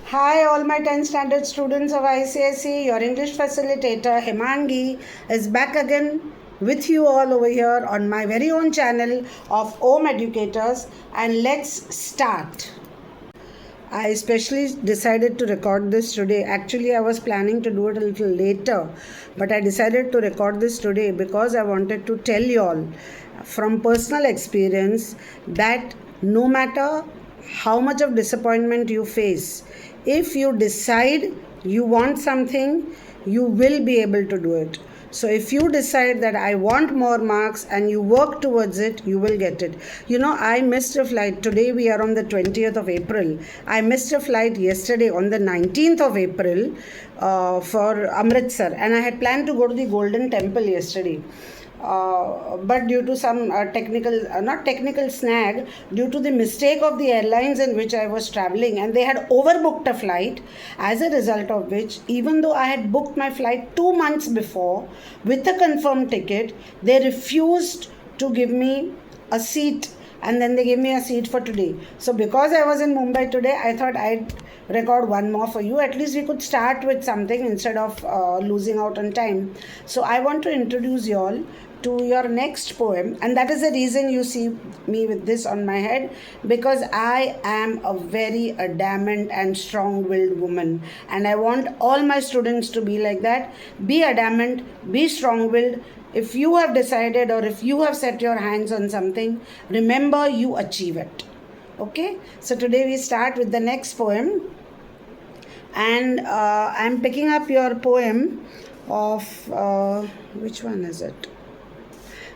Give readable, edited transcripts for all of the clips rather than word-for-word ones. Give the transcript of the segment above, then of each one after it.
Hi, all my 10th standard students of ICSE. Your English facilitator Himangi is back again with you all over here on my very own channel of Home Educators. And let's start. I especially decided to record this today. Actually, I was planning to do it a little later, but I decided to record this today because I wanted to tell you all from personal experience that no matter how much of disappointment you face, if you decide you want something, you will be able to do it. So if you decide that I want more marks and you work towards it, you will get it. I missed a flight. Today we are on the 20th of April. I missed a flight yesterday on the 19th of April for Amritsar, and I had planned to go to the Golden Temple yesterday. But due to some not technical snag, due to the mistake of the airlines in which I was traveling, and they had overbooked a flight, as a result of which, even though I had booked my flight 2 months before with a confirmed ticket, they refused to give me a seat, and then they gave me a seat for today. So because I was in Mumbai today, I thought I'd record one more for you. At least we could start with something instead of losing out on time. So I want to introduce you all to your next poem, and that is the reason you see me with this on my head, because I am a very adamant and strong-willed woman, and I want all my students to be like that. Be adamant, be strong-willed. If you have decided or if you have set your hands on something, remember you achieve it. Okay, so today we start with the next poem, and I'm picking up your poem of which one is it?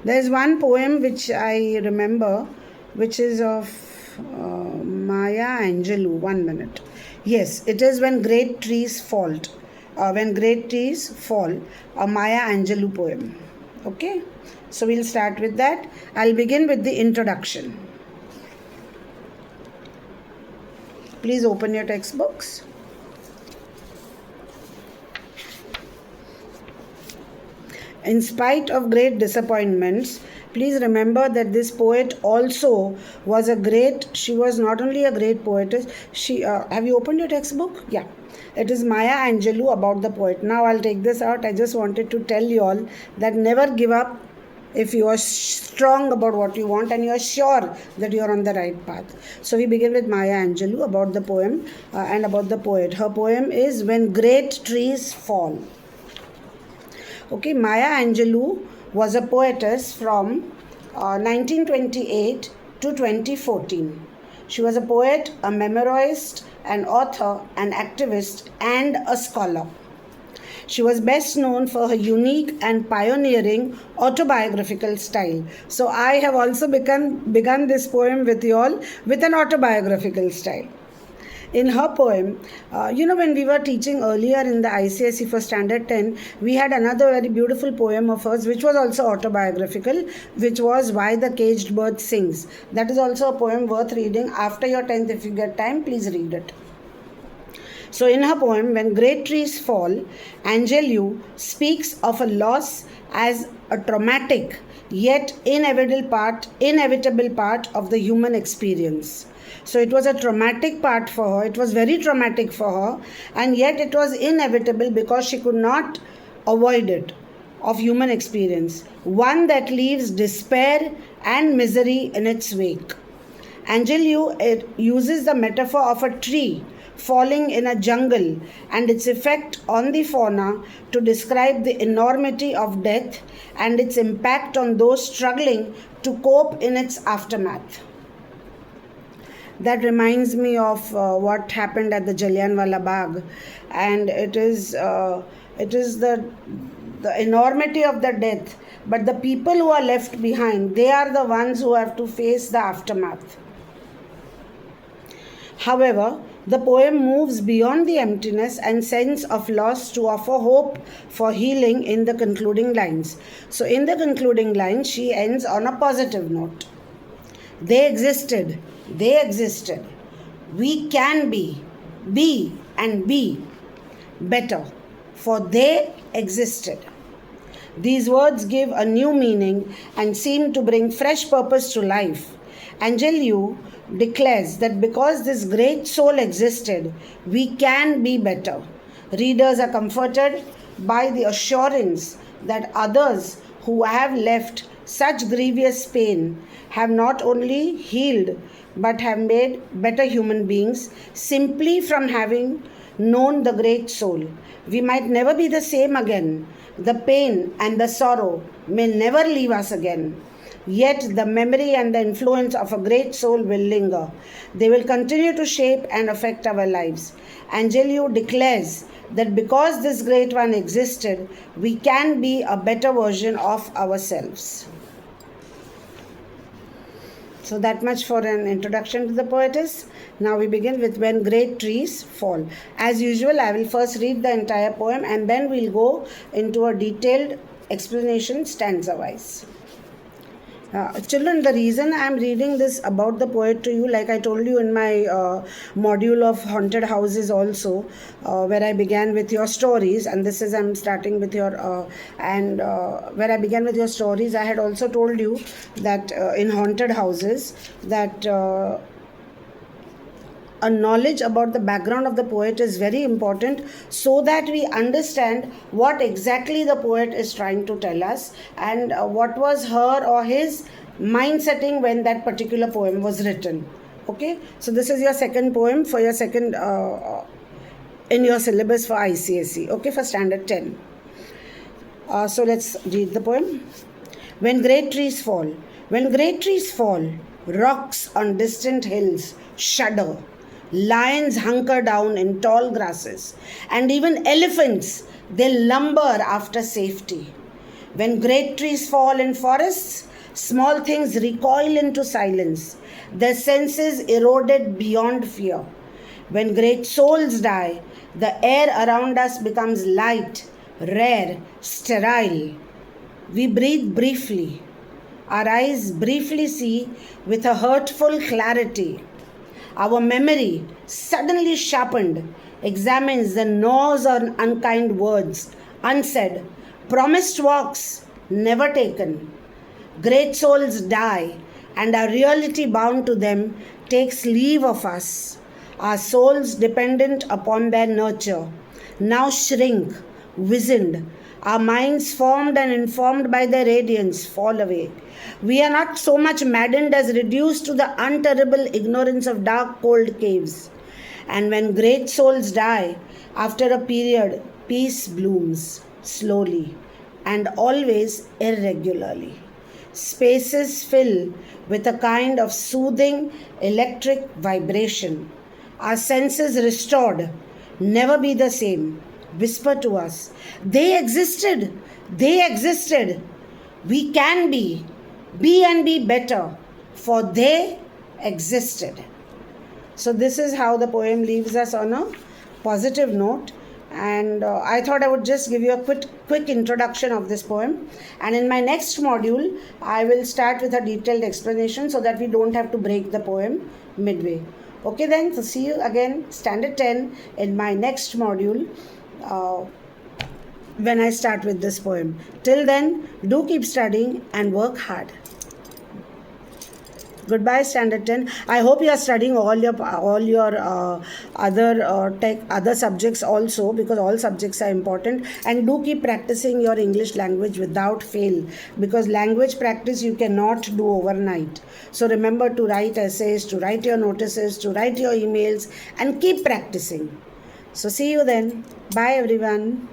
There's one poem which I remember, which is of Maya Angelou. 1 minute. Yes, it is When Great Trees Fall. When Great Trees Fall, a Maya Angelou poem. Okay, so we'll start with that. I'll begin with the introduction. Please open your textbooks. In spite of great disappointments, please remember that this poet also was she was not only a great poetess, have you opened your textbook? Yeah. It is Maya Angelou about the poet. Now I'll take this out. I just wanted to tell you all that never give up if you are strong about what you want and you are sure that you are on the right path. So we begin with Maya Angelou about the poem and about the poet. Her poem is When Great Trees Fall. Okay, Maya Angelou was a poetess from 1928 to 2014. She was a poet, a memoirist, an author, an activist, and a scholar. She was best known for her unique and pioneering autobiographical style. So I have also begun this poem with you all with an autobiographical style. In her poem, when we were teaching earlier in the ICSE for Standard 10, we had another very beautiful poem of hers, which was also autobiographical, which was Why the Caged Bird Sings. That is also a poem worth reading. After your 10th, if you get time, please read it. So in her poem, When Great Trees Fall, Angelou speaks of a loss as a traumatic yet inevitable part of the human experience. So it was a traumatic part for her. It was very traumatic for her, and yet it was inevitable because she could not avoid it, of human experience. One that leaves despair and misery in its wake. Angelou uses the metaphor of a tree falling in a jungle and its effect on the fauna to describe the enormity of death and its impact on those struggling to cope in its aftermath. That reminds me of what happened at the Jallianwala Bagh, and it is the enormity of the death, but the people who are left behind, they are the ones who have to face the aftermath. However, the poem moves beyond the emptiness and sense of loss to offer hope for healing in the concluding lines. So in the concluding lines, she ends on a positive note. They existed. We can be and be better, for they existed. These words give a new meaning and seem to bring fresh purpose to life. Angelou declares that because this great soul existed, we can be better. Readers are comforted by the assurance that others who have left such grievous pain have not only healed but have made better human beings simply from having known the great soul. We might never be the same again. The pain and the sorrow may never leave us again. Yet the memory and the influence of a great soul will linger. They will continue to shape and affect our lives. Angeliou declares that because this great one existed, we can be a better version of ourselves. So that much for an introduction to the poetess. Now we begin with When Great Trees Fall. As usual, I will first read the entire poem and then we'll go into a detailed explanation stanza-wise. Children, the reason I am reading this about the poet to you, like I told you in my module of haunted houses also, where I began with your stories, and this is I'm starting with your, where I began with your stories, I had also told you that in haunted houses that a knowledge about the background of the poet is very important so that we understand what exactly the poet is trying to tell us and what was her or his mind setting when that particular poem was written. Okay, so this is your second poem for your second in your syllabus for ICSE, okay, for standard 10. So let's read the poem. When great trees fall. When great trees fall, rocks on distant hills shudder. Lions hunker down in tall grasses, and even elephants, they lumber after safety. When great trees fall in forests, small things recoil into silence, their senses eroded beyond fear. When great souls die, the air around us becomes light, rare, sterile. We breathe briefly. Our eyes briefly see with a hurtful clarity. Our memory, suddenly sharpened, examines the no's or unkind words, unsaid, promised walks, never taken. Great souls die, and our reality bound to them takes leave of us. Our souls, dependent upon their nurture, now shrink, wizened. Our minds, formed and informed by their radiance, fall away. We are not so much maddened as reduced to the unterrible ignorance of dark, cold caves. And when great souls die, after a period, peace blooms slowly and always irregularly. Spaces fill with a kind of soothing electric vibration. Our senses restored, never be the same. Whisper to us, they existed, they existed. We can be and be better, for they existed. So this is how the poem leaves us on a positive note. And I thought I would just give you a quick introduction of this poem. And in my next module, I will start with a detailed explanation so that we don't have to break the poem midway. Okay then, so see you again, standard 10, in my next module. When I start with this poem. Till then, do keep studying and work hard. Goodbye, standard 10. I hope you are studying all your other subjects also, because all subjects are important, and do keep practicing your English language without fail, because language practice you cannot do overnight. So remember to write essays, to write your notices, to write your emails, and keep practicing. So see you then. Bye everyone.